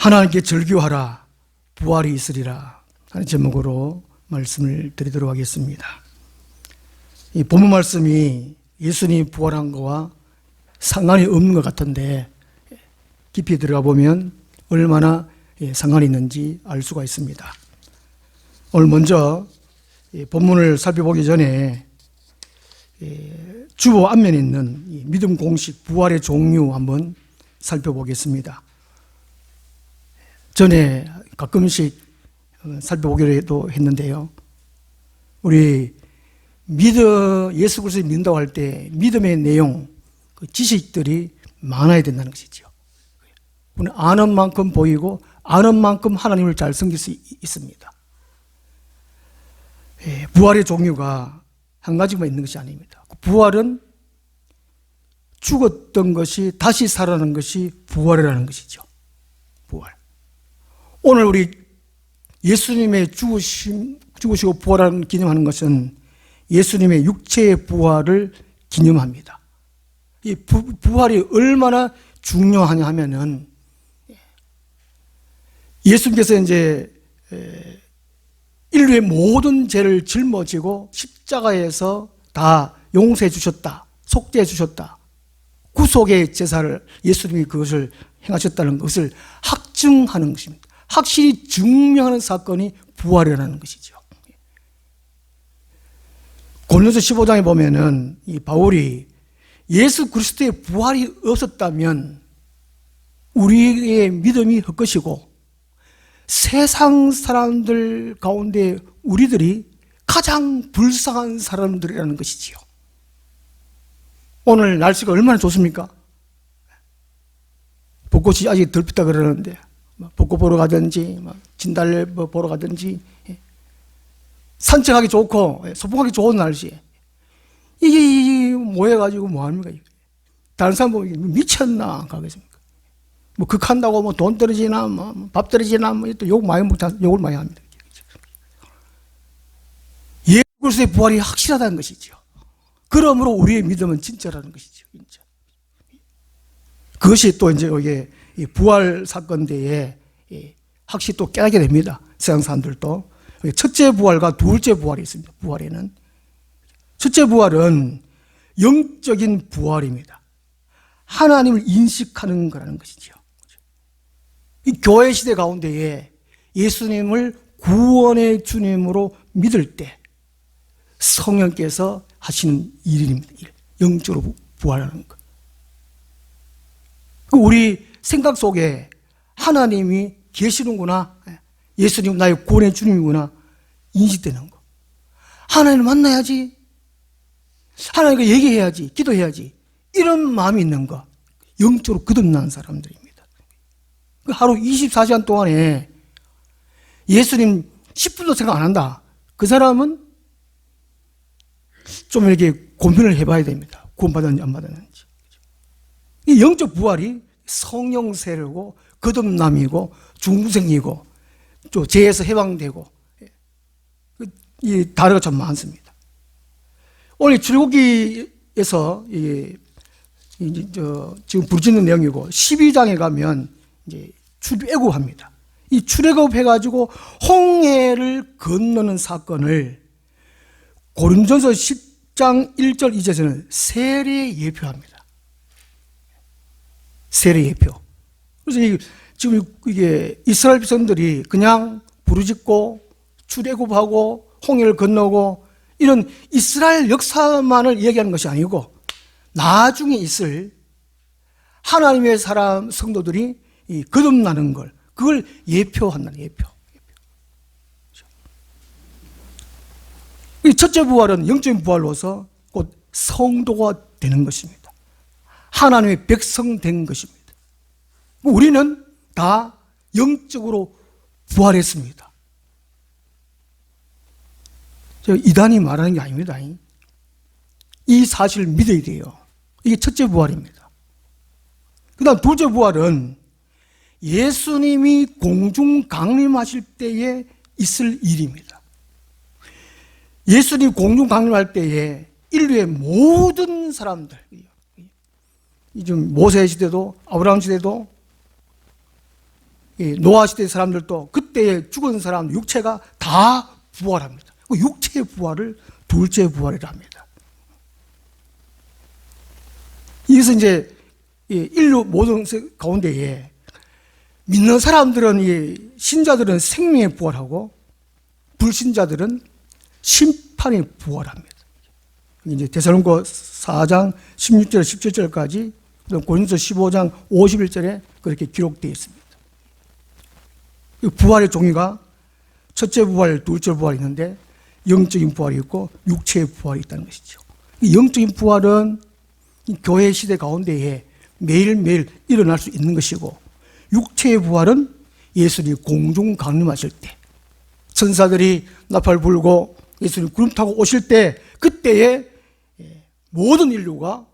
하나님께 절규하라, 부활이 있으리라 하는 제목으로 말씀을 드리도록 하겠습니다. 이 본문 말씀이 예수님이 부활한 것과 상관이 없는 것 같은데 깊이 들어가 보면 얼마나 상관이 있는지 알 수가 있습니다. 오늘 먼저 본문을 살펴보기 전에 주보 앞면에 있는 믿음 공식 부활의 종류 한번 살펴보겠습니다. 전에 가끔씩 살펴보기로 했는데요. 우리 예수 그리스도를 믿는다고 할 때 믿음의 내용, 그 지식들이 많아야 된다는 것이죠. 우리는 아는 만큼 보이고 아는 만큼 하나님을 잘 섬길 수 있습니다. 부활의 종류가 한 가지만 있는 것이 아닙니다. 부활은 죽었던 것이 다시 살아나는 것이 부활이라는 것이죠. 부활. 오늘 우리 예수님의 죽으시고 부활하는 기념하는 것은 예수님의 육체의 부활을 기념합니다. 이 부활이 얼마나 중요하냐 하면은 예수님께서 이제 인류의 모든 죄를 짊어지고 십자가에서 다 용서해 주셨다, 속죄해 주셨다, 구속의 제사를 예수님이 그것을 행하셨다는 것을 확증하는 것입니다. 확실히 증명하는 사건이 부활이라는 것이죠. 고린도서 15장에 보면은 이 바울이 예수 그리스도의 부활이 없었다면 우리의 믿음이 헛것이고 세상 사람들 가운데 우리들이 가장 불쌍한 사람들이라는 것이지요. 오늘 날씨가 얼마나 좋습니까? 벚꽃이 아직 덜 폈다 그러는데 벚꽃 보러 가든지 진달래 보러 가든지 산책하기 좋고 소풍하기 좋은 날씨에 이게 모여가지고 뭐합니까? 다른 사람 보면 미쳤나 가겠습니까? 뭐 극한다고 뭐 돈 떨어지나 뭐 밥 떨어지나 뭐 또 욕을 많이 합니다. 예수 그리스도의 부활이 확실하다는 것이죠. 그러므로 우리의 믿음은 진짜라는 것이죠. 진짜. 그것이 또 이제 이게 부활 사건대에 확실히 또 깨닫게 됩니다. 세상 사람들도. 첫째 부활과 둘째 부활이 있습니다. 부활에는. 첫째 부활은 영적인 부활입니다. 하나님을 인식하는 거라는 것이죠. 이 교회 시대 가운데에 예수님을 구원의 주님으로 믿을 때 성령께서 하시는 일입니다. 영적으로 부활하는 것. 우리 생각 속에 하나님이 계시는구나, 예수님 나의 구원의 주님이구나 인식되는 거. 하나님을 만나야지, 하나님과 얘기해야지, 기도해야지, 이런 마음이 있는 거. 영적으로 거듭난 사람들입니다. 하루 24시간 동안에 예수님 10분도 생각 안 한다. 그 사람은 좀 이렇게 고민을 해봐야 됩니다. 구원받았는지 안 받았는지. 이 영적 부활이 성령 세례고 거듭남이고 중생이고 또 죄에서 해방되고 이 단어가 참 많습니다. 오늘 출애굽기에서 지금 부르짖는 내용이고 12장에 가면 이제 출애굽합니다. 이 출애굽해가지고 홍해를 건너는 사건을 고린도전서 10장 1절 2절에서는 세례 예표합니다. 세례 예표. 그래서 지금 이게 이스라엘 백성들이 그냥 부르짖고 출애굽하고 홍해를 건너고 이런 이스라엘 역사만을 이야기하는 것이 아니고 나중에 있을 하나님의 사람 성도들이 거듭나는 걸, 그걸 예표한다는 예표. 이 첫째 부활은 영적인 부활로서 곧 성도가 되는 것입니다. 하나님의 백성 된 것입니다. 우리는 다 영적으로 부활했습니다. 이단이 말하는 게 아닙니다. 이 사실을 믿어야 돼요. 이게 첫째 부활입니다. 그 다음 둘째 부활은 예수님이 공중 강림하실 때에 있을 일입니다. 예수님이 공중 강림할 때에 인류의 모든 사람들, 좀 모세 시대도 아브라함 시대도 노아 시대 사람들도 그때에 죽은 사람 육체가 다 부활합니다. 그 육체의 부활을 둘째 부활이라 합니다. 이것은 이제 인류 모든 가운데에 믿는 사람들은, 신자들은 생명의 부활하고 불신자들은 심판의 부활합니다. 이제 데살로니가 4장 16절 17절까지 고린도서 15장 51절에 그렇게 기록되어 있습니다. 부활의 종류가 첫째 부활, 둘째 부활이 있는데 영적인 부활이 있고 육체의 부활이 있다는 것이죠. 영적인 부활은 교회 시대 가운데에 매일매일 일어날 수 있는 것이고, 육체의 부활은 예수님이 공중 강림하실 때, 천사들이 나팔 불고 예수님 구름 타고 오실 때, 그때에 모든 인류가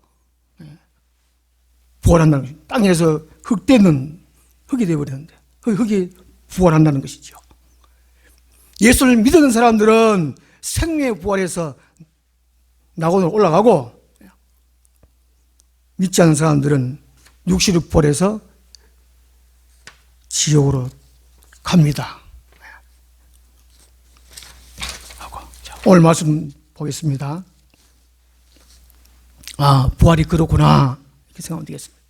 부활한다는 것입니다. 땅에서 흙되는 흙이 되어버렸는데 흙이 부활한다는 것이죠. 예수를 믿는 사람들은 생명의 부활에서 낙원으로 올라가고, 믿지 않는 사람들은 육신의 부활에서 지옥으로 갑니다. 오늘 말씀 보겠습니다. 아, 부활이 그렇구나, 이렇게 생각하면 되겠습니다.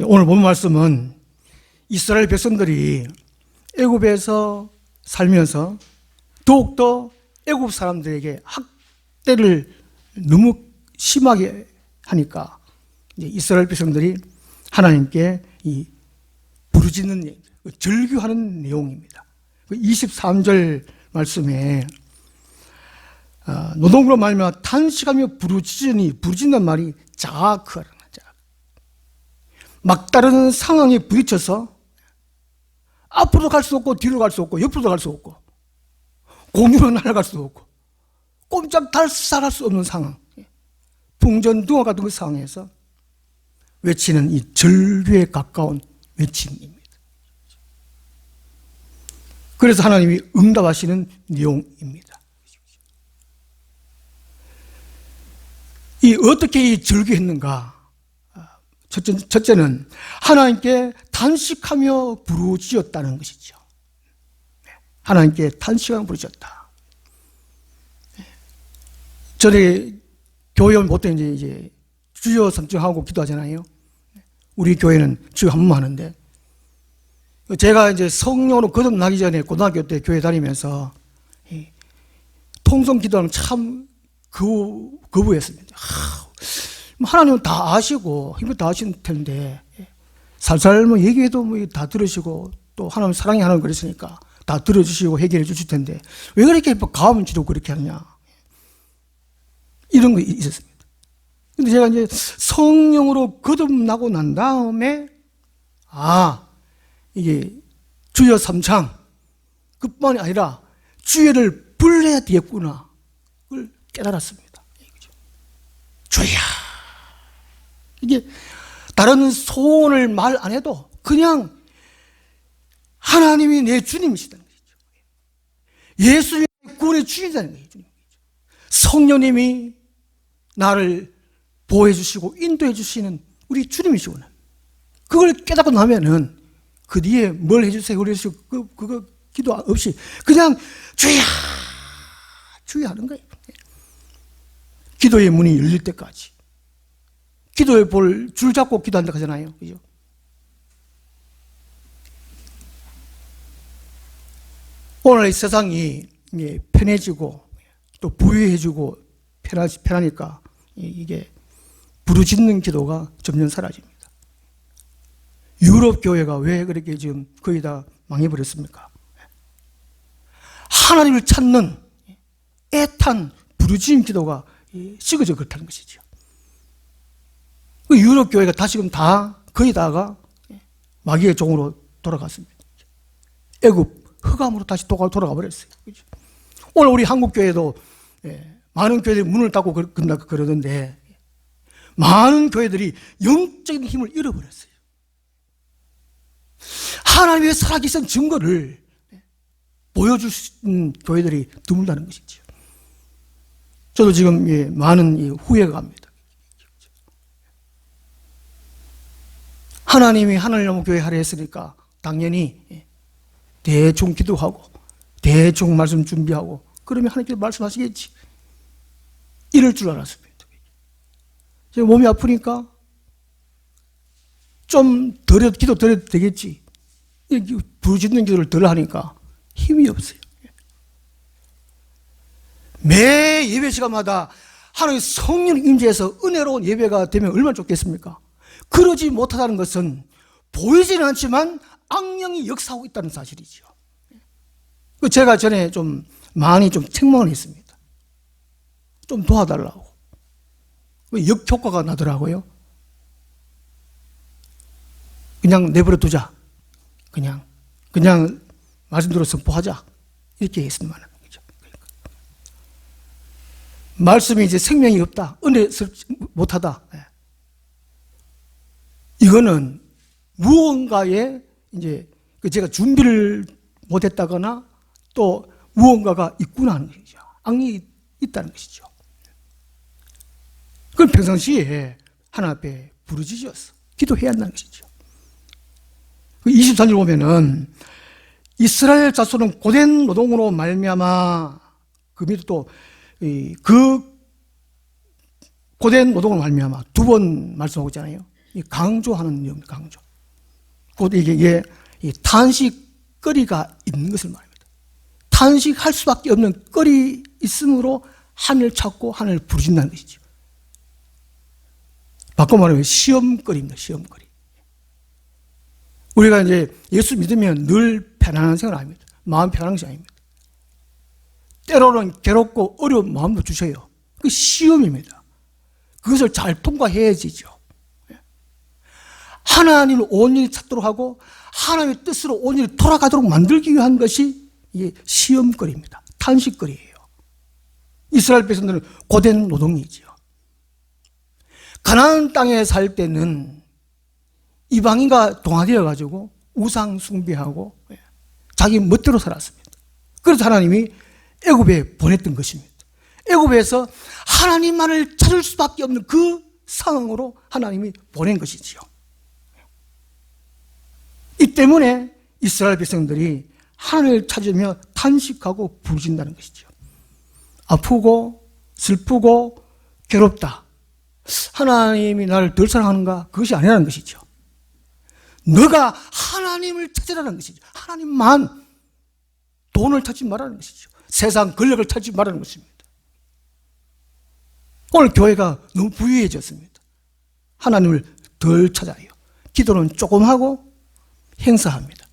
오늘 본 말씀은 이스라엘 백성들이 애굽에서 살면서 더욱더 애굽 사람들에게 학대를 너무 심하게 하니까 이제 이스라엘 백성들이 하나님께 부르짖는, 절규하는 내용입니다. 23절 말씀에 노동으로 말미암아 탄식하며 부르짖는 말이 자아크하라. 막다른 상황에 부딪혀서 앞으로도 갈 수 없고 뒤로 갈 수 없고 옆으로도 갈 수 없고 공유로 날아갈 수 없고 꼼짝 달싹할 수 없는 상황, 풍전등화 같은 그 상황에서 외치는 이 절규에 가까운 외침입니다. 그래서 하나님이 응답하시는 내용입니다. 어떻게 이 절규했는가? 첫째는 하나님께 탄식하며 부르짖었다는 것이죠. 하나님께 탄식하며 부르짖었다. 전에 교회 오면 보통 이제 주여 삼층하고 기도하잖아요. 우리 교회는 주여 한 번만 하는데, 제가 이제 성령으로 거듭나기 전에 고등학교 때 교회 다니면서 통성 기도하면 참 거부했습니다. 하나님은 다 아시고 힘을 다 아시는 텐데 살살 얘기해도 다 들으시고, 또 하나님 사랑이 하나님 그랬으니까 다 들어주시고 해결해 주실 텐데 왜 그렇게 가면 지도 그렇게 하느냐, 이런 거 있었습니다. 근데 제가 이제 성령으로 거듭나고 난 다음에 이게 주여 삼창 그뿐만이 아니라 주여를 불러야 되겠구나, 그걸 깨달았습니다. 주여, 이게 다른 소원을 말 안 해도 그냥 하나님이 내 주님이시다는 거죠. 예수님이 구원의 주인이라는 거죠. 성령님이 나를 보호해 주시고 인도해 주시는 우리 주님이시구나. 그걸 깨닫고 나면은 그 뒤에 뭘 해주세요, 그러시고 그거 기도 없이 그냥 주야 주야 하는 거예요. 기도의 문이 열릴 때까지. 기도의 볼 줄 잡고 기도한다 하잖아요. 그죠? 오늘 이 세상이 편해지고 또 부유해지고 편하니까 이게 부르짖는 기도가 점점 사라집니다. 유럽 교회가 왜 그렇게 지금 거의 다 망해버렸습니까? 하나님을 찾는 애탄 부르짖는 기도가 식어져 그렇다는 것이죠. 유럽 교회가 다시금 다 거의 다가 마귀의 종으로 돌아갔습니다. 애굽 흑암으로 다시 돌아가 버렸어요. 그렇죠? 오늘 우리 한국 교회도 많은 교회들이 문을 닫고 그러던데 많은 교회들이 영적인 힘을 잃어버렸어요. 하나님의 살아계신 증거를 보여주신 교회들이 드물다는 것이죠. 저도 지금 많은 후회가 갑니다. 하나님이 하늘나무 교회 하려 했으니까 당연히 대충 기도하고 대충 말씀 준비하고 그러면 하나님께서 말씀하시겠지. 이럴 줄 알았습니다. 제가 몸이 아프니까 좀 기도 덜 해도 되겠지. 부르짖는 기도를 덜 하니까 힘이 없어요. 매 예배 시간마다 하나님의 성령 임재해서 은혜로운 예배가 되면 얼마나 좋겠습니까? 그러지 못하다는 것은 보이지는 않지만 악령이 역사하고 있다는 사실이죠. 제가 전에 좀 많이 책망을 했습니다. 좀 도와달라고. 역효과가 나더라고요. 그냥 내버려 두자. 그냥 말씀대로 선포하자. 이렇게 했으면 하는 거죠. 그러니까. 말씀이 이제 생명이 없다. 은혜스럽지 못하다. 이거는 무언가에 이제 제가 준비를 못했다거나 또 무언가가 있구나 하는 것이죠. 악이 있다는 것이죠. 그럼 평상시에 하나님 앞에 부르짖어서 기도해야 한다는 것이죠. 23절 보면은 이스라엘 자손은 고된 노동으로 말미암아 그 밑에 또 그 고된 노동으로 말미암아 두 번 말씀하고 있잖아요. 강조하는 내용, 강조. 곧 이게 탄식거리가 있는 것을 말합니다. 탄식할 수밖에 없는 거리 있으므로 하늘 찾고 하늘 부르짖는다는 것이죠. 바꿔 말하면 시험거리입니다. 시험거리. 우리가 이제 예수 믿으면 늘 편안한 생활 아닙니다. 마음 편안한 것이 아닙니다. 때로는 괴롭고 어려운 마음도 주셔요. 그 시험입니다. 그것을 잘 통과해야지죠. 하나님을 온전히 찾도록 하고 하나님의 뜻으로 온전히 돌아가도록 만들기 위한 것이 이게 시험거리입니다. 탄식거리예요. 이스라엘 백성들은 고된 노동이지요. 가나안 땅에 살 때는 이방인과 동화되어 가지고 우상 숭배하고 자기 멋대로 살았습니다. 그래서 하나님이 애굽에 보냈던 것입니다. 애굽에서 하나님만을 찾을 수밖에 없는 그 상황으로 하나님이 보낸 것이지요. 이 때문에 이스라엘 백성들이 하나님을 찾으며 탄식하고 부르짖는다는 것이죠. 아프고 슬프고 괴롭다. 하나님이 나를 덜 사랑하는가? 그것이 아니라는 것이죠. 너가 하나님을 찾으라는 것이죠. 하나님만. 돈을 찾지 말라는 것이죠. 세상 권력을 찾지 말라는 것입니다. 오늘 교회가 너무 부유해졌습니다. 하나님을 덜 찾아요. 기도는 조금 하고 행사합니다.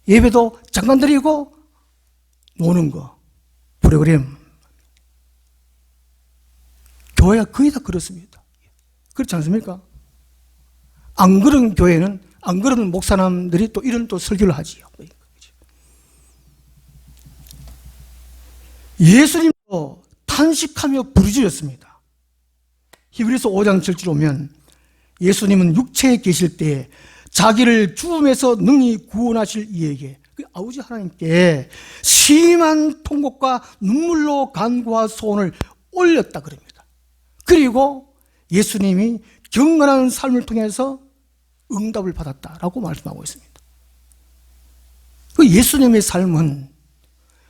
예배도 잠깐 드리고 노는 거, 프로그램. 교회가 거의 다 그렇습니다. 그렇지 않습니까? 안 그런 교회는, 안 그런 목사님들이 또 이런 또 설교를 하지요. 예수님도 탄식하며 부르짖었습니다. 히브리서 5장 7절 오면 예수님은 육체에 계실 때 자기를 죽음에서 능히 구원하실 이에게, 그 아버지 하나님께 심한 통곡과 눈물로 간구와 소원을 올렸다 그럽니다. 그리고 예수님이 경건한 삶을 통해서 응답을 받았다라고 말씀하고 있습니다. 그 예수님의 삶은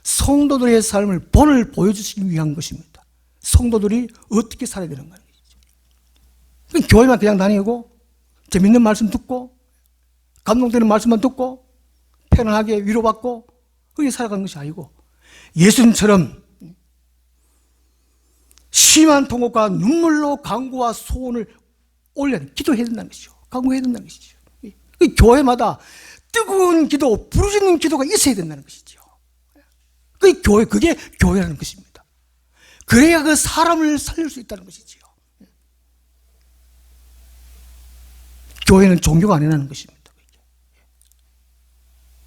성도들의 삶을 본을 보여주시기 위한 것입니다. 성도들이 어떻게 살아야 되는 거죠. 교회만 그냥 다니고 재밌는 말씀 듣고 감동되는 말씀만 듣고 편안하게 위로받고 그렇게 살아가는 것이 아니고 예수님처럼 심한 통곡과 눈물로 간구와 소원을 올려 기도해야 된다는 것이죠. 간구해야 된다는 것이죠. 교회마다 뜨거운 기도, 부르짖는 기도가 있어야 된다는 것이죠. 그게 교회라는 것입니다. 그래야 그 사람을 살릴 수 있다는 것이지요. 교회는 종교가 아니라는 것입니다.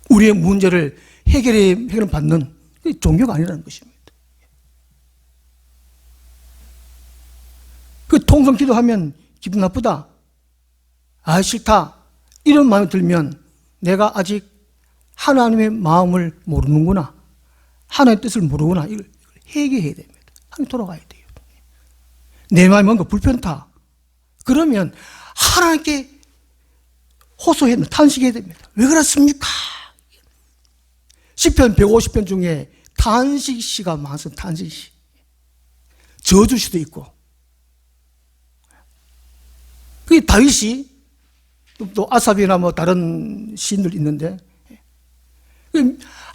우리의 문제를 해결받는 종교가 아니라는 것입니다. 그 통성 기도하면 기분 나쁘다. 아, 싫다. 이런 마음이 들면 내가 아직 하나님의 마음을 모르는구나. 하나님의 뜻을 모르구나. 이걸 회개해야 됩니다. 하나님 돌아가야 돼요. 내 마음이 뭔가 불편하다. 그러면 하나님께 호소해야 됩니다. 탄식해야 됩니다. 왜 그렇습니까? 시편 150편 중에 탄식시가 많습니다. 탄식시. 저주시도 있고. 그게 다윗이 또 아삽이나 뭐 다른 시인들 있는데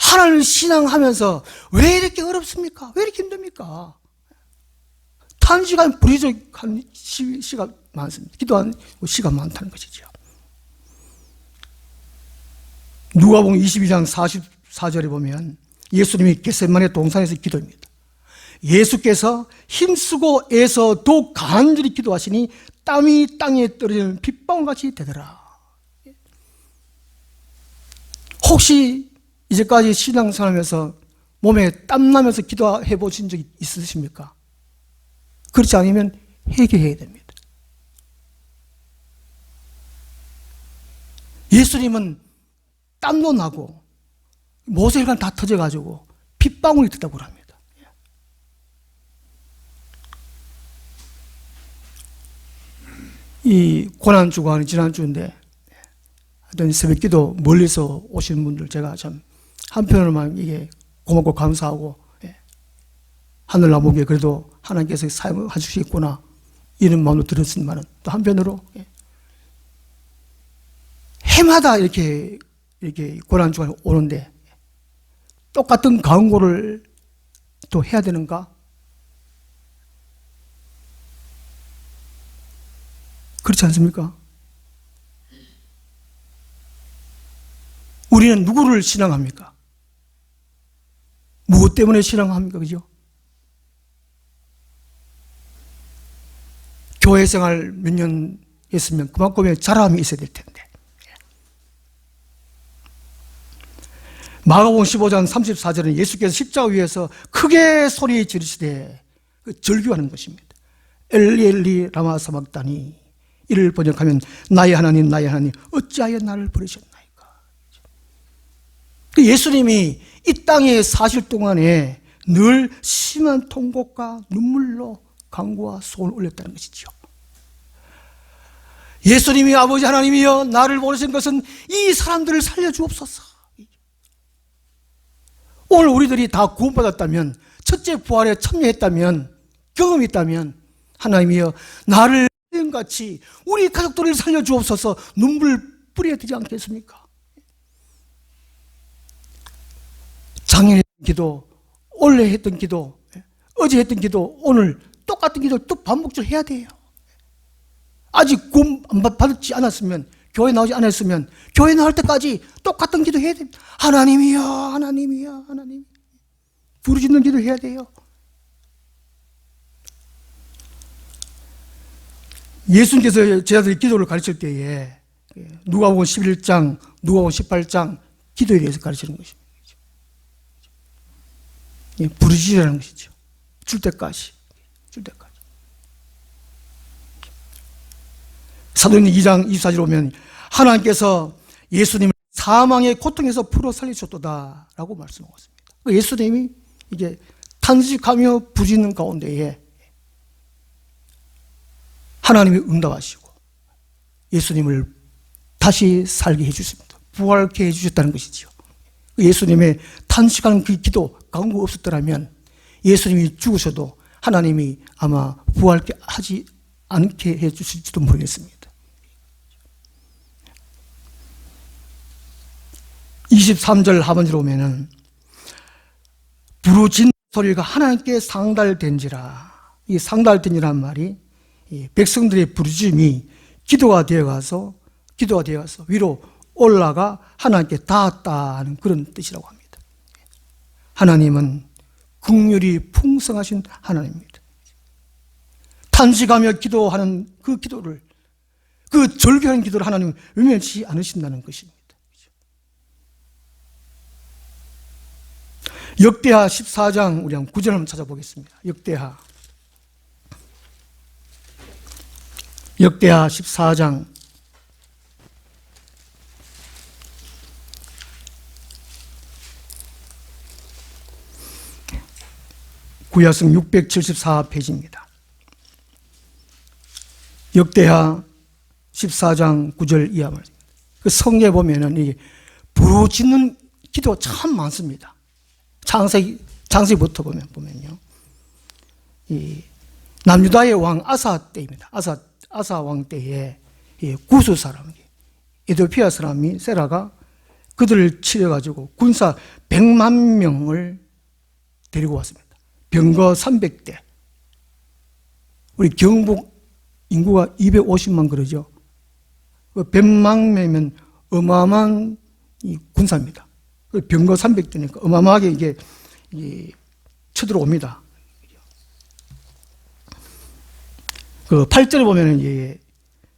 하나님을 신앙하면서 왜 이렇게 어렵습니까? 왜 이렇게 힘듭니까? 탄식한 불의적한 시가 많습니다. 기도한 시가 많다는 것이죠. 누가복음 22장 44절에 보면 예수님이 겟세마네 동산에서 기도합니다. 예수께서 힘쓰고 애써 더욱 간절히 기도하시니 땀이 땅에 떨어지는 빗방울같이 되더라. 혹시 이제까지 신앙생활하면서 몸에 땀나면서 기도해 보신 적이 있으십니까? 그렇지 않으면 회개해야 됩니다. 예수님은 땀도 나고 모세혈관 다 터져가지고 핏방울이 뜨다고 합니다. 이 고난주간 지난주인데 하여튼 새벽기도 멀리서 오시는 분들 제가 참 한편으로만 이게 고맙고 감사하고 하늘 나무에 그래도 하나님께서 사용해 주시겠구나 이런 마음도 들었지만 또 한편으로 해마다 이렇게 고난주간이 오는데 똑같은 강구를 또 해야 되는가? 그렇지 않습니까? 우리는 누구를 신앙합니까? 무엇 때문에 신앙합니까? 그죠? 교회 생활 몇 년 했으면 그만큼의 자랑이 있어야 될 텐데. 마가복음 15장 34절은 예수께서 십자가 위에서 크게 소리 지르시되 절규하는 것입니다. 엘리 엘리 라마 사박다니, 이를 번역하면 나의 하나님 나의 하나님 어찌하여 나를 버리셨나이까. 예수님이 이 땅에 사실 동안에 늘 심한 통곡과 눈물로 간구와 소원을 올렸다는 것이죠. 예수님이 아버지 하나님이여 나를 버리신 것은 이 사람들을 살려주옵소서. 오늘 우리들이 다 구원받았다면, 첫째 부활에 참여했다면, 경험이 있다면 하나님이여 나를 같이 우리 가족들을 살려주옵소서 눈물 뿌려야 되지 않겠습니까? 작년에 했던 기도, 원래 했던 기도, 어제 했던 기도, 오늘 똑같은 기도를 또 반복적으로 해야 돼요. 아직 구원 받지 않았으면, 교회 나오지 않았으면 교회 나올 때까지 똑같은 기도 해야 됩니다. 하나님이여 하나님이여 하나님, 부르짖는 기도 해야 돼요. 예수님께서 제자들이 기도를 가르칠 때에 누가복음 11장, 누가복음 18장 기도에 대해서 가르치는 것입니다. 부르짖으라는 것이죠. 줄 때까지. 사도행전 2장 24절 보면 하나님께서 예수님을 사망의 고통에서 풀어 살리셨도다 라고 말씀하고 있습니다. 예수님이 이제 탄식하며 부짖는 가운데에 하나님이 응답하시고 예수님을 다시 살게 해주십니다. 부활케 해주셨다는 것이죠. 예수님의 탄식하는 그 기도 강구 없었더라면 예수님이 죽으셔도 하나님이 아마 부활케 하지 않게 해주실지도 모르겠습니다. 23절 하반절에 오면은 부르짖는 소리가 하나님께 상달된지라. 이 상달된지라는 말이 백성들의 부르짖음이 기도가 되어가서 위로 올라가 하나님께 닿았다는 그런 뜻이라고 합니다. 하나님은 긍휼이 풍성하신 하나님입니다. 탄식하며 기도하는 그 기도를, 그 절규하는 기도를 하나님은 외면치 않으신다는 것입니다. 역대하 14장 우리 한번 9절 한번 찾아보겠습니다. 역대하 14장 구약성 674페이지입니다. 역대하 14장 9절 이하 말입니다. 그 성경에 보면은 이게 부르짖는 기도 참 많습니다. 창세기부터 보면요. 이 남유다의 왕 아사 때입니다. 아사 왕 때에 이 구스 사람, 에도피아 사람이 세라가 그들을 치려가지고 군사 100만 명을 데리고 왔습니다. 병거 300대. 우리 경북 인구가 250만 그러죠. 100만 명이면 어마어마한 이 군사입니다. 병거 300대니까 어마어마하게 이게 쳐들어옵니다. 그 8절에 보면은 이제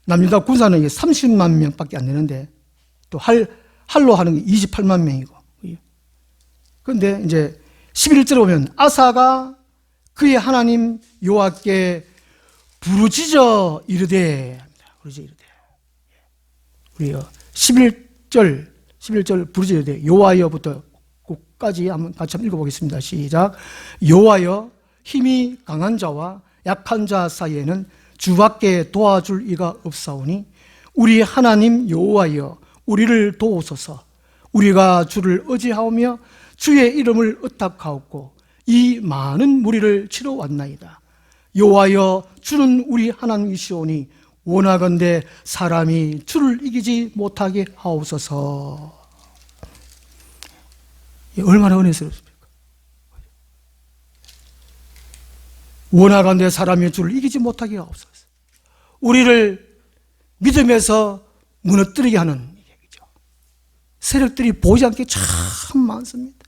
남유다 군사는 30만 명밖에 안 되는데 또 할로 하는 게 28만 명이고. 그런데 이제 11절에 보면 아사가 그의 하나님 여호와께 부르짖어 이르되, 우리 11절 부르짖어 이르되 여호와여부터 끝까지 한번 같이 한번 읽어보겠습니다. 시작. 여호와여, 힘이 강한 자와 약한 자 사이에는 주밖에 도와줄 이가 없사오니 우리 하나님 여호와여, 우리를 도우소서. 우리가 주를 의지하오며 주의 이름을 의탁하옵고 이 많은 무리를 치러 왔나이다. 여호와여, 주는 우리 하나님이시오니 원하건대 사람이 주를 이기지 못하게 하옵소서. 얼마나 은혜스럽습니까? 원하건대 사람이 주를 이기지 못하게 하옵소서. 우리를 믿음에서 무너뜨리게 하는 얘기죠. 세력들이 보이지 않게 참 많습니다.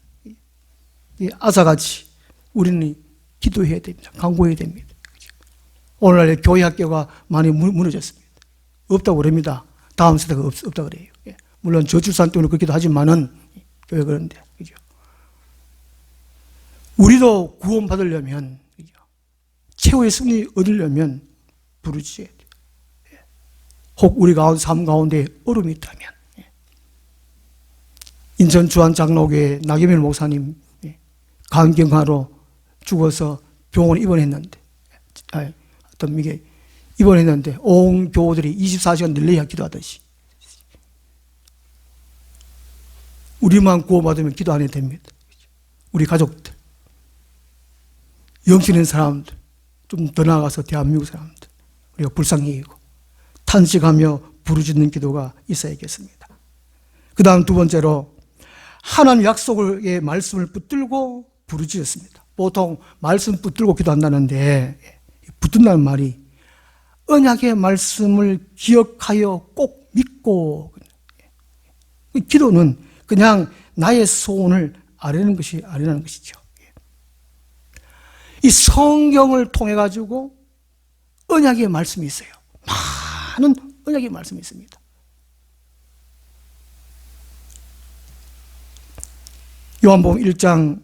아사같이 우리는 기도해야 됩니다. 간구해야 됩니다. 오늘날 교회 학교가 많이 무너졌습니다. 없다고 그럽니다. 다음 세대가 없다고 그래요. 물론 저출산 때문에 그렇기도 하지만은 교회 그런데, 그죠? 우리도 구원받으려면, 그죠? 최후의 승리 얻으려면 부르짖어야 돼요. 혹 우리 삶 가운데 어려움이 있다면, 인천 주한장로교회 나경일 목사님 간경화로 죽어서 병원에 입원했는데, 이게 입원했는데 온 교우들이 24시간 릴레이하 기도하듯이 우리만 구원받으면 기도 안 해도 됩니다. 우리 가족들, 영신인 사람들, 좀 더 나아가서 대한민국 사람들, 우리가 불쌍히 여기고 탄식하며 부르짖는 기도가 있어야겠습니다. 그 다음 두 번째로 하나님 약속의 말씀을 붙들고 부르짖었습니다. 보통 말씀 붙들고 기도한다는데, 붙든다는 말이 언약의 말씀을 기억하여 꼭 믿고, 기도는 그냥 나의 소원을 아뢰는 것이죠. 이 성경을 통해 가지고 언약의 말씀이 있어요. 많은 언약의 말씀이 있습니다. 요한복음 1장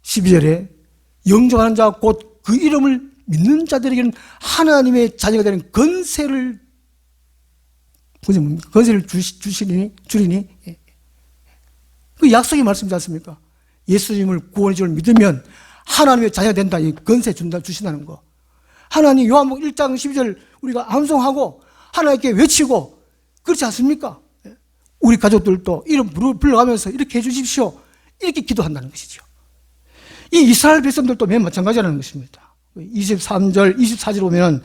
12절에 영접하는 자 곧 그 이름을 믿는 자들에게는 하나님의 자녀가 되는 건세를 주리니 그 약속의 말씀이지 않습니까? 예수님을 구원의 주를 믿으면 하나님의 자녀가 된다, 이 건세 주신다는 거. 하나님 요한복음 1장 12절 우리가 암송하고 하나님께 외치고 그렇지 않습니까? 우리 가족들도 이름 불러가면서 이렇게 해주십시오, 이렇게 기도한다는 것이죠. 이 이스라엘 백성들도 맨 마찬가지라는 것입니다. 23절, 24절 보면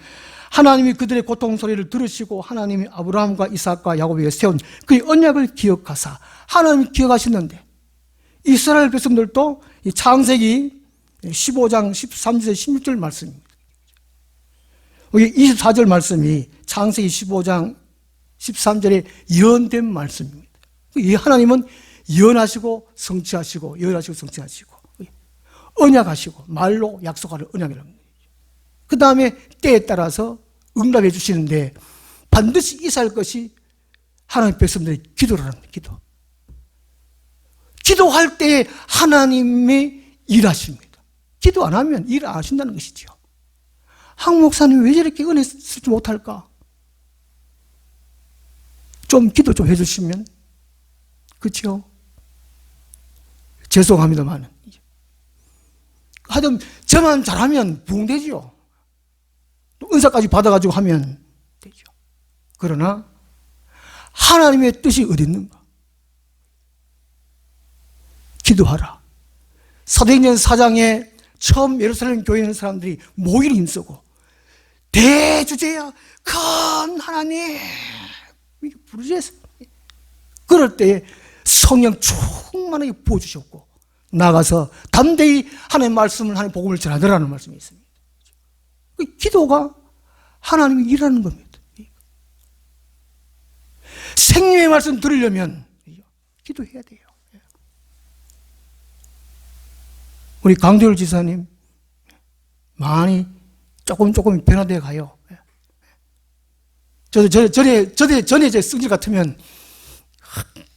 하나님이 그들의 고통 소리를 들으시고 하나님이 아브라함과 이삭과 야곱에게 세운 그의 언약을 기억하사, 하나님이 기억하시는데 이스라엘 백성들도 이 창세기 15장 13절 16절 말씀입니다. 여기 24절 말씀이 창세기 15장 13절에 예언된 말씀입니다. 이 하나님은 예언하시고 성취하시고 예언하시고 성취하시고 언약하시고 말로 약속하는 언약이라는 거예요. 그 다음에 때에 따라서 응답해 주시는데 반드시 있어야 할 것이 하나님 백성들의 기도라는 거예요. 기도. 기도할 때 하나님이 일하십니다. 기도 안 하면 일 안 하신다는 것이죠. 한 목사님 왜 저렇게 은혜 쓰지 못할까? 좀 기도 좀 해주시면, 그렇죠? 죄송합니다만 하여튼 저만 잘하면 부흥되지요. 또 은사까지 받아가지고 하면 되죠. 그러나 하나님의 뜻이 어디 있는가? 기도하라. 사도행전 4장에 처음 예루살렘 교회에 있는 사람들이 모이를 힘쓰고 대주제야 큰 하나님 부르짖었어요. 그럴 때에 성령 충만하게 부어주셨고 나가서 담대히 하나님의 말씀을, 하나님의 복음을 전하더라는 말씀이 있습니다. 기도가 하나님이 일하는 겁니다. 생명의 말씀 들으려면 기도해야 돼요. 우리 강도열 지사님 많이 조금 변화되어 가요. 전에 제 성질 같으면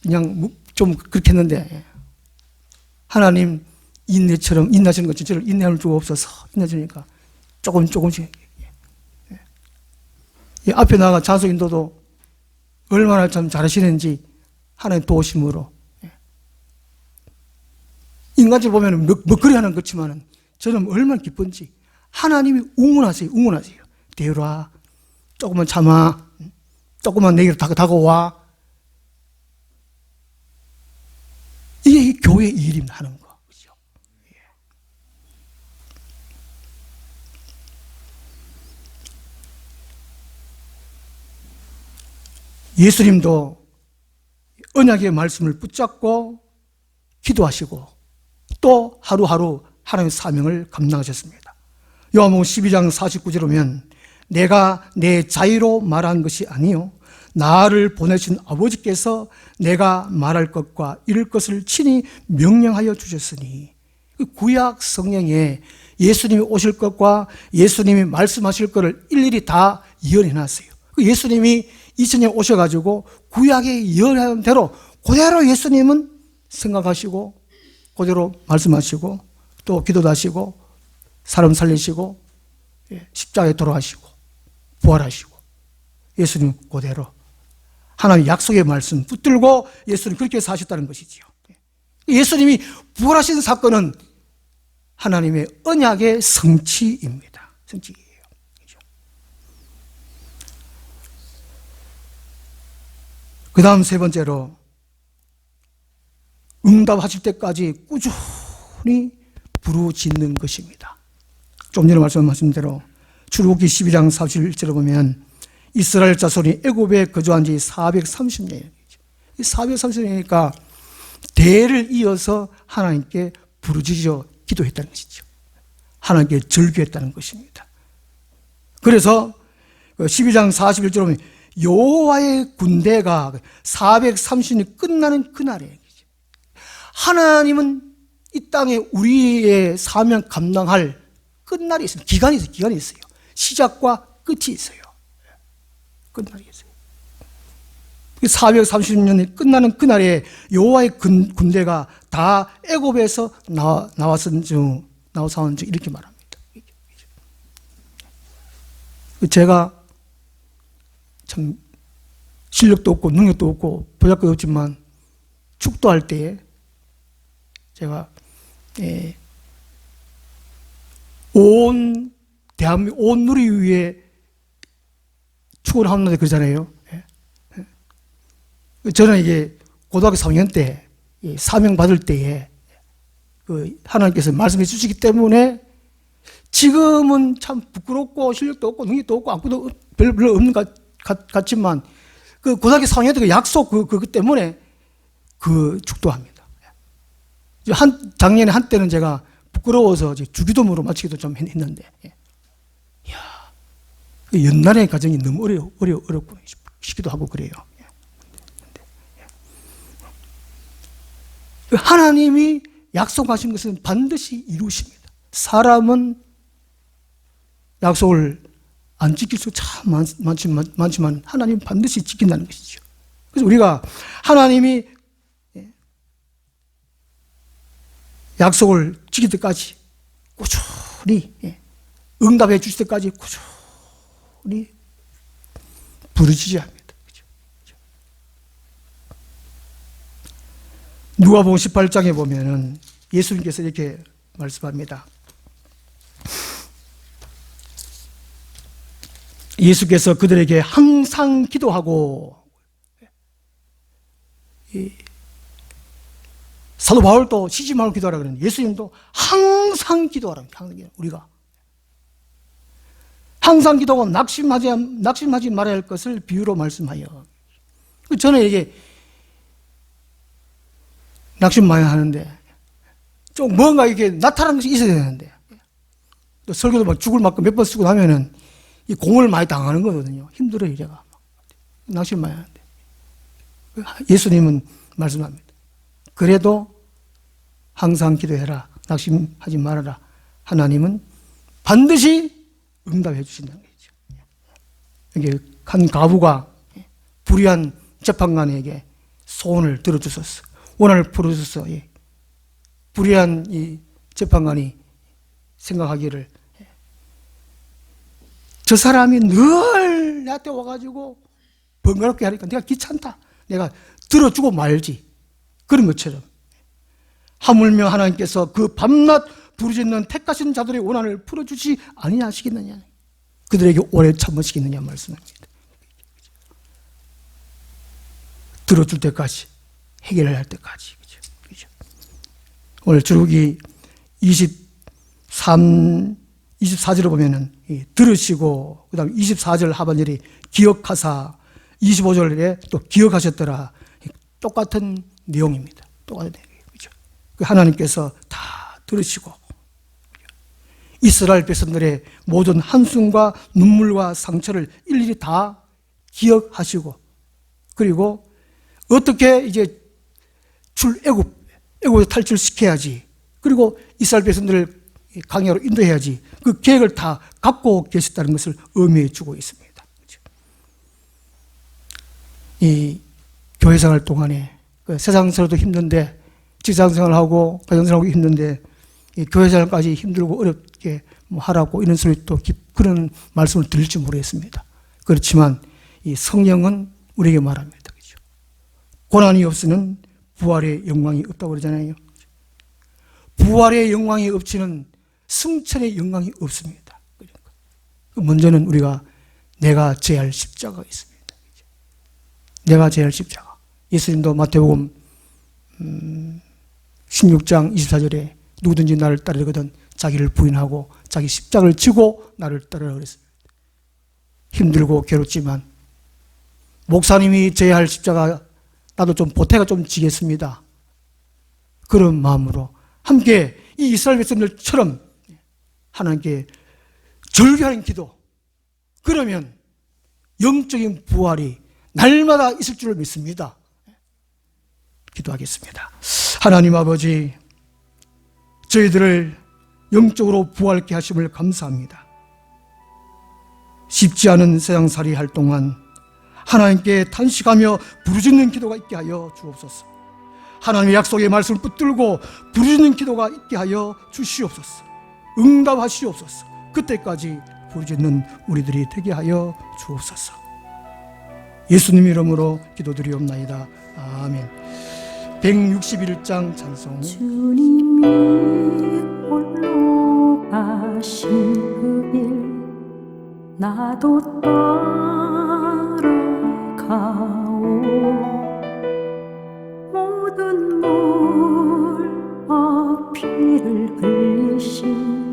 그냥 좀 그렇게 했는데 하나님 인내하시는 것 저를 인내함을 주옵소서. 인내주니까 조금씩 앞에 나가 찬송 인도도 얼마나 참 잘하시는지 하나님 도우심으로 인간적으로 보면 먹거리 하는 것지만 저는 얼마나 기쁜지 하나님이 응원하세요. 되어라. 조금만 참아. 조금만 내게로 다가와. 이게 교회의 일입니다. 하는 거. 그렇죠? 예수님도 언약의 말씀을 붙잡고 기도하시고 또 하루하루 하나님의 사명을 감당하셨습니다. 요한복음 12장 49절에 보면 내가 내 자의로 말한 것이 아니요 나를 보내신 아버지께서 내가 말할 것과 이룰 것을 친히 명령하여 주셨으니 구약 성경에 예수님이 오실 것과 예수님이 말씀하실 것을 일일이 다 예언해놨어요. 예수님이 2000년 오셔가지고 구약에 예언한 대로 그대로 예수님은 생각하시고 그대로 말씀하시고 또 기도도 하시고 사람 살리시고 십자가에 돌아가시고 부활하시고 예수님 그대로 하나님 약속의 말씀 붙들고 예수님 그렇게 사셨다는 것이지요. 예수님이 부활하신 사건은 하나님의 언약의 성취입니다. 성취예요. 그 다음 세 번째로 응답하실 때까지 꾸준히 부르짖는 것입니다. 좀 전에 말씀하신 대로 출애굽기 12장 41절에 보면 이스라엘 자손이 애굽에 거주한 지 430년이죠. 430년이니까 대를 이어서 하나님께 부르짖어 기도했다는 것이죠. 하나님께 절규했다는 것입니다. 그래서 12장 41절에 보면 여호와의 군대가 430년이 끝나는 그날에 하나님은 이 땅에 우리의 사명 감당할 끝날이 있어요. 기간이 있어요. 시작과 끝이 있어요. 끝날이 있어요. 430년이 끝나는 그날에 여호와의 군대가 다 애굽에서 나와서 이렇게 말합니다. 제가 참 실력도 없고 능력도 없고 보잘것도 없지만 축도할 때에 제가 온 대한민국 온 누리 위에 축구를 하는데 그러잖아요. 저는 이게 고등학교 3학년 때 사명 받을 때에 하나님께서 말씀해 주시기 때문에 지금은 참 부끄럽고 실력도 없고 능력도 없고 아무것도 별로 없는 것 같지만 그 고등학교 3학년 때 그 약속 그것 때문에 축도합니다. 작년에 한때는 제가 부끄러워서 주기도문으로 마치기도 좀 했는데, 이야, 연날의 과정이 너무 어렵고 싶기도 하고 그래요. 하나님이 약속하신 것은 반드시 이루십니다. 사람은 약속을 안 지킬 수 참 많지만 하나님은 반드시 지킨다는 것이죠. 그래서 우리가 하나님이 약속을 지킬 때까지 꾸준히 응답해 주실 때까지 꾸준히 부르짖어야 합니다. 누가복음 18장에 보면은 예수님께서 이렇게 말씀합니다. 예수께서 그들에게 항상 기도하고 사도 바울도 쉬지 말고 기도하라 그러는데 예수님도 항상 기도하라. 우리가 항상 기도하고 낙심하지 말아야 할 것을 비유로 말씀하여. 저는 이게 낙심 많이 하는데 좀 뭔가 이게 나타나는 것이 있어야 되는데 또 설교도 막 죽을 만큼 몇 번 쓰고 나면은 이 공을 많이 당하는 거거든요. 힘들어요, 제가. 낙심 많이 하는데. 예수님은 말씀합니다. 그래도 항상 기도해라. 낙심하지 말아라. 하나님은 반드시 응답해 주신다는 거죠. 이게 한 가부가 불의한 재판관에게 소원을 들어주소서, 원한을 풀어주소서. 불의한 이 재판관이 생각하기를 저 사람이 늘 나한테 와가지고 번거롭게 하니까 내가 귀찮다. 내가 들어주고 말지. 그런 것처럼 하물며 하나님께서 그 밤낮 부르짖는 택하신 자들의 원한을 풀어주지 아니하시겠느냐. 그들에게 오래 참으시겠느냐 말씀합니다. 들어줄 때까지, 해결할 때까지. 그죠? 오늘 출애굽기 24절을 보면은 들으시고, 그 다음에 24절 하반절이 기억하사, 25절에 또 기억하셨더라. 똑같은 내용입니다. 똑같은 내용이에요. 그죠? 하나님께서 다 들으시고, 이스라엘 백성들의 모든 한숨과 눈물과 상처를 일일이 다 기억하시고, 그리고 어떻게 이제 애굽에서 탈출시켜야지, 그리고 이스라엘 백성들을 광야로 인도해야지, 그 계획을 다 갖고 계셨다는 것을 의미해 주고 있습니다. 이 교회 생활 동안에 세상 생활도 힘든데, 직장 생활하고 가정 생활하고 힘든데, 이 교회 생활까지 힘들고 어렵게 하라고 이런 소리 또 그런 말씀을 들을지 모르겠습니다. 그렇지만 이 성령은 우리에게 말합니다. 그렇죠? 고난이 없으면 부활의 영광이 없다고 그러잖아요. 부활의 영광이 없이는 승천의 영광이 없습니다. 그러니까 먼저는 우리가 내가 져야 할 십자가가 있습니다. 내가 져야 할 십자가. 예수님도 마태복음 16장 24절에 누구든지 나를 따르거든 자기를 부인하고 자기 십자가를 지고 나를 따르라 그랬습니다. 힘들고 괴롭지만 목사님이 져야 할 십자가 나도 좀 보태가 좀 지겠습니다. 그런 마음으로 함께 이 이스라엘 백성들처럼 하나님께 절규하는 기도, 그러면 영적인 부활이 날마다 있을 줄을 믿습니다. 기도하겠습니다. 하나님 아버지, 저희들을 영적으로 부활케 하심을 감사합니다. 쉽지 않은 세상살이 할 동안 하나님께 탄식하며 부르짖는 기도가 있게 하여 주옵소서. 하나님의 약속의 말씀을 붙들고 부르짖는 기도가 있게 하여 주시옵소서. 응답하시옵소서. 그때까지 부르짖는 우리들이 되게 하여 주옵소서. 예수님 이름으로 기도드리옵나이다. 아멘. 161장 찬송. 주님이 홀로 가신 그 길 나도 따라가오. 모든 물과 피를 흘리신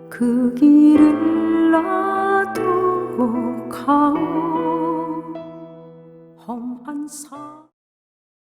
그 길을 나도 가오. 험한 삶